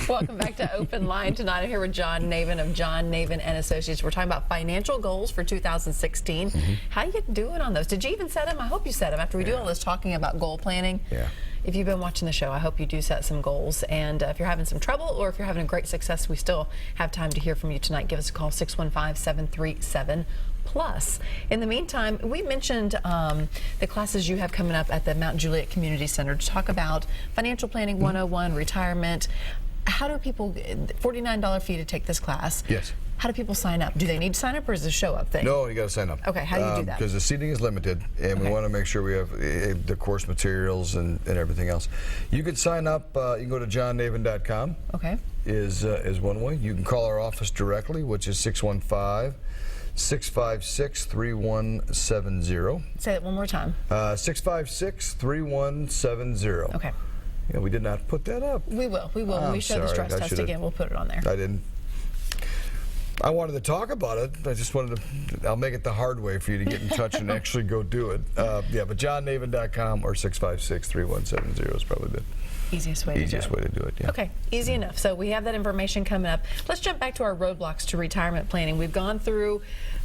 Welcome back to Open Line tonight. I'm here with John Navin of John Navin and Associates. We're talking about financial goals for 2016. How you doing on those? Did you even set them? I hope you set them after we do all this talking about goal planning. Yeah. If you've been watching the show, I hope you do set some goals. And if you're having some trouble or if you're having a great success, we still have time to hear from you tonight. Give us a call, 615-737-PLUS. In the meantime, we mentioned the classes you have coming up at the Mount Juliet Community Center to talk about financial planning 101, retirement. How do people, $49 fee to take this class? Yes. How do people sign up? Do they need to sign up or is it a show up thing? No, you got to sign up. Okay, how do you do that? Because the seating is limited, and we want to make sure we have the course materials and everything else. You can sign up. You can go to johnnavin.com. Okay. Is one way. You can call our office directly, which is 615-656-3170. Say that one more time. 656-3170. Okay. Yeah, we did not put that up. We will. We will. When we show the stress test again, we'll put it on there. I didn't. I wanted to talk about it. I just wanted to. I'll make it the hard way for you to get in touch and actually go do it. Yeah, but johnnavin.com or 656-3170 is probably the easiest way to do it. Yeah. Okay, easy enough. So we have that information coming up. Let's jump back to our roadblocks to retirement planning. We've gone through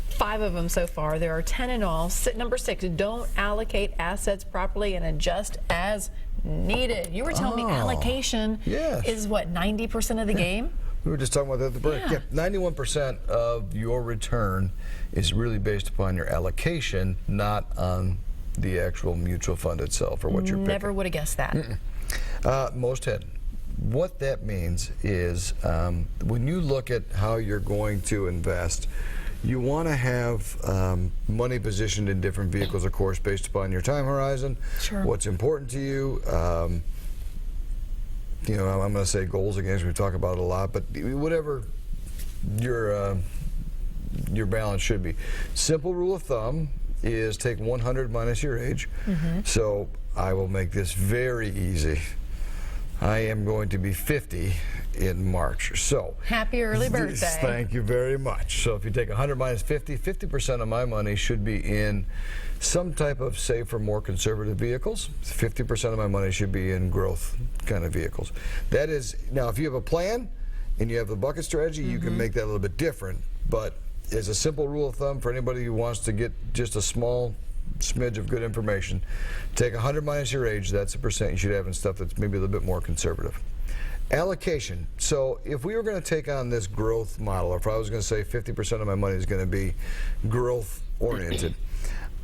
5 of them so far. There are 10 in all. Number 6, don't allocate assets properly and adjust as needed. You were telling me allocation is what, 90% of the game? We were just talking about that at the break. Yeah, 91% of your return is really based upon your allocation, not on the actual mutual fund itself or what you're picking. Never would have guessed that. Most had. What that means is when you look at how you're going to invest, you want to have money positioned in different vehicles, of course, based upon your time horizon, what's important to you. You know, I'm going to say goals again, because we talk about it a lot, but whatever your balance should be. Simple rule of thumb is take 100 minus your age. So I will make this very easy. I am going to be 50 in March. So happy early birthday. Thank you very much. So if you take 100 minus 50, 50% of my money should be in some type of safer, more conservative vehicles. 50% of my money should be in growth kind of vehicles. That is, now if you have a plan and you have the bucket strategy, you can make that a little bit different. But as a simple rule of thumb for anybody who wants to get just a small smidge of good information, take 100 minus your age, that's the percent you should have in stuff that's maybe a little bit more conservative. Allocation. So if we were going to take on this growth model, or if I was going to say 50% of my money is going to be growth oriented,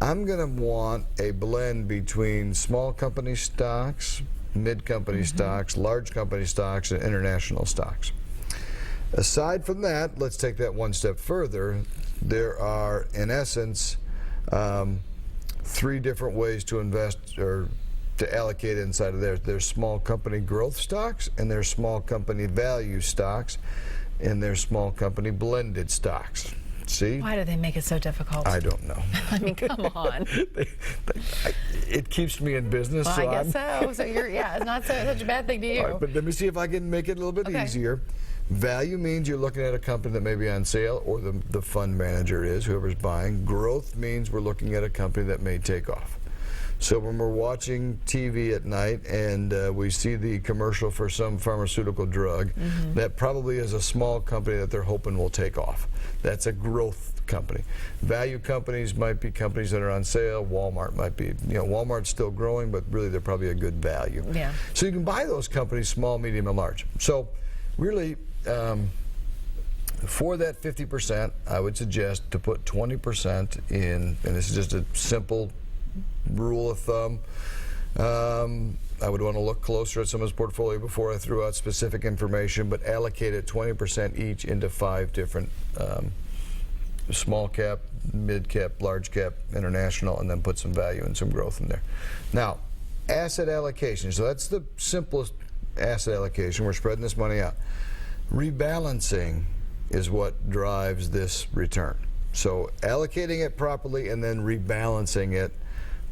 I'm going to want a blend between small company stocks, mid company stocks, large company stocks, and international stocks. Aside from that, let's take that one step further. There are, in essence, 3 different ways to invest or to allocate inside of there. There's small company growth stocks, and there's small company value stocks, and there's small company blended stocks. See? Why do they make it so difficult? I don't know. I mean, come on. It keeps me in business. Well, so I guess so. So you're, it's not such a bad thing to you. All right, but let me see if I can make it a little bit easier. Value means you're looking at a company that may be on sale, or the fund manager is, whoever's buying. Growth means we're looking at a company that may take off. So when we're watching TV at night and we see the commercial for some pharmaceutical drug, that probably is a small company that they're hoping will take off. That's a growth company. Value companies might be companies that are on sale. Walmart might be, Walmart's still growing, but really they're probably a good value. Yeah. So you can buy those companies, small, medium, and large. So really, for that 50%, I would suggest to put 20% in, and this is just a simple rule of thumb. I would want to look closer at someone's portfolio before I threw out specific information, but allocate it 20% each into 5 different small cap, mid cap, large cap, international, and then put some value and some growth in there. Now, asset allocation. So that's the simplest asset allocation. We're spreading this money out. Rebalancing is what drives this return. So allocating it properly and then rebalancing it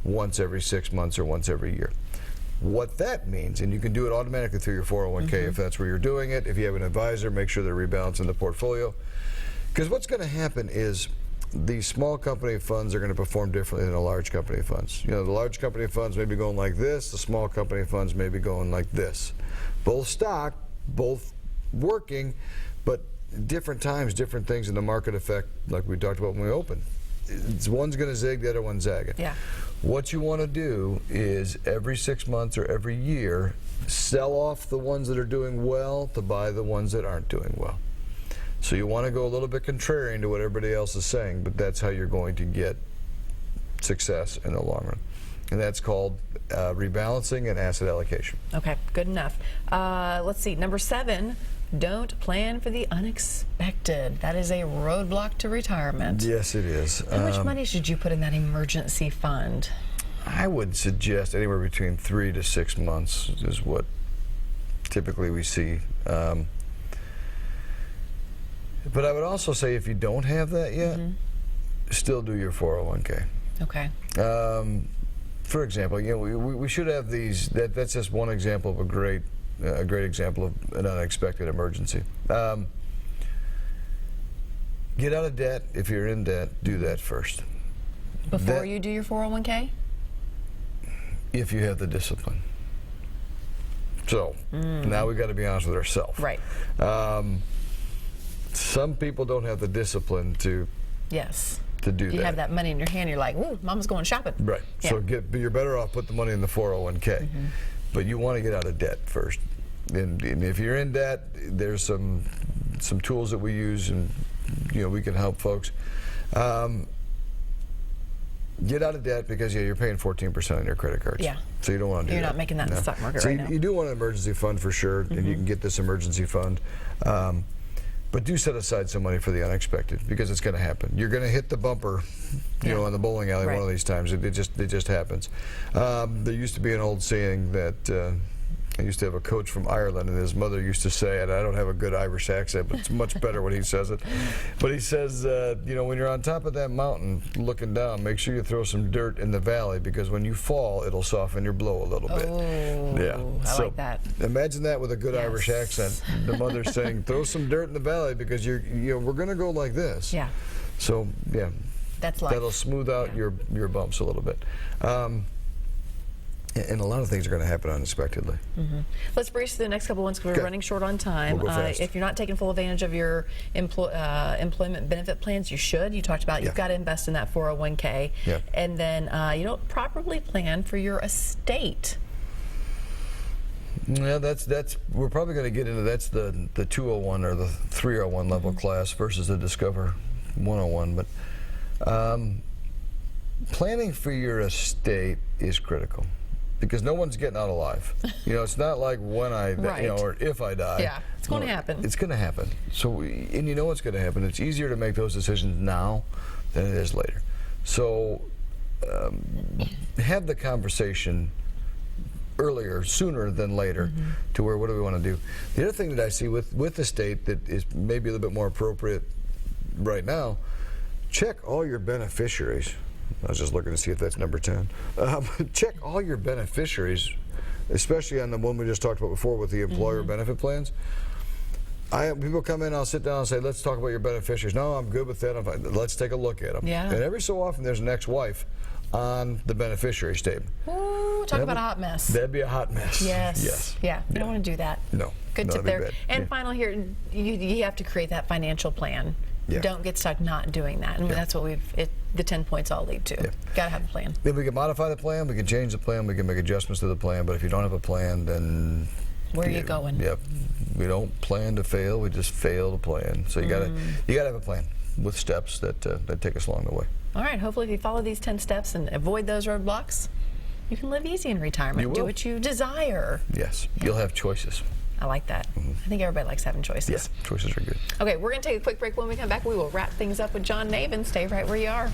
once every 6 months or once every year. What that means, and you can do it automatically through your 401k if that's where you're doing it. If you have an advisor, make sure they're rebalancing the portfolio. Because what's going to happen is these small company funds are going to perform differently than the large company funds. The large company funds may be going like this, the small company funds may be going like this. Both stock, both working, but different times, different things in the market affect, like we talked about when we opened. One's going to zig, the other one's zagging. Yeah. What you want to do is every 6 months or every year, sell off the ones that are doing well to buy the ones that aren't doing well. So you want to go a little bit contrarian to what everybody else is saying, but that's how you're going to get success in the long run. And that's called rebalancing and asset allocation. Okay, good enough. Let's see, number 7, don't plan for the unexpected. That is a roadblock to retirement. Yes, it is. How much money should you put in that emergency fund? I would suggest anywhere between 3 to 6 months is what typically we see. But I would also say if you don't have that yet, still do your 401k. Okay. For example, we should have these. That's just one example of a great example of an unexpected emergency. Get out of debt. If you're in debt, do that first. Before you do your 401k? If you have the discipline. So now we've got to be honest with ourselves. Right. Some people don't have the discipline to do that. You have that money in your hand, you're like, ooh, mama's going shopping. Right. Yeah. So you're better off put the money in the 401k. But you want to get out of debt first. And if you're in debt, there's some tools that we use, and we can help folks. Get out of debt because you're paying 14% on your credit cards. Yeah. So you don't want to do that. You're not making that in the stock market right now. You do want an emergency fund for sure, and you can get this emergency fund. But do set aside some money for the unexpected, because it's going to happen. You're going to hit the bumper, on the bowling alley one of these times. It just happens. There used to be an old saying that I used to have a coach from Ireland, and his mother used to say, and I don't have a good Irish accent, but it's much better when he says it. But he says, when you're on top of that mountain looking down, make sure you throw some dirt in the valley, because when you fall, it'll soften your blow a little bit. Oh, yeah. I like that. Imagine that with a good Irish accent. The mother's saying, throw some dirt in the valley, because we're going to go like this. Yeah. So, yeah. That's life. That'll smooth out your bumps a little bit. And a lot of things are going to happen unexpectedly. Let's breeze through the next couple ones because we're running short on time. We'll go fast. If you're not taking full advantage of your employment benefit plans, you should. You talked about you've got to invest in that 401k. Yeah. And then you don't properly plan for your estate. Yeah, we're probably going to get into that's the 201 or the 301 level class versus the Discover 101. But planning for your estate is critical, because no one's getting out alive. It's not like when I, or if I die. Yeah, it's going to happen. It's going to happen. So, and you know what's going to happen. It's easier to make those decisions now than it is later. So, have the conversation earlier, sooner than later, to where what do we want to do. The other thing that I see with estate that is maybe a little bit more appropriate right now, check all your beneficiaries. I was just looking to see if that's number 10. Check all your beneficiaries, especially on the one we just talked about before with the employer benefit plans. People come in, I'll sit down and say, let's talk about your beneficiaries. No, I'm good with that. Let's take a look at them. Yeah. And every so often there's an ex-wife on the beneficiary statement. Ooh, talk about a hot mess. That'd be a hot mess. Yes. Yeah. You don't want to do that. No. Good no, tip there. bad. And final here, you have to create that financial plan. Yeah. Don't get stuck not doing that. And that's what the 10 points all lead to. Yeah. Got to have a plan. Then we can modify the plan, we can change the plan, we can make adjustments to the plan, but if you don't have a plan, then where are you going? Yep. We don't plan to fail, we just fail to plan. So you gotta have a plan with steps that take us along the way. All right, hopefully if you follow these 10 steps and avoid those roadblocks, you can live easy in retirement. You will. Do what you desire. Yes, you'll have choices. I like that. I think everybody likes having choices. Yeah, choices are good. Okay, we're going to take a quick break. When we come back, we will wrap things up with John Navin. Stay right where you are.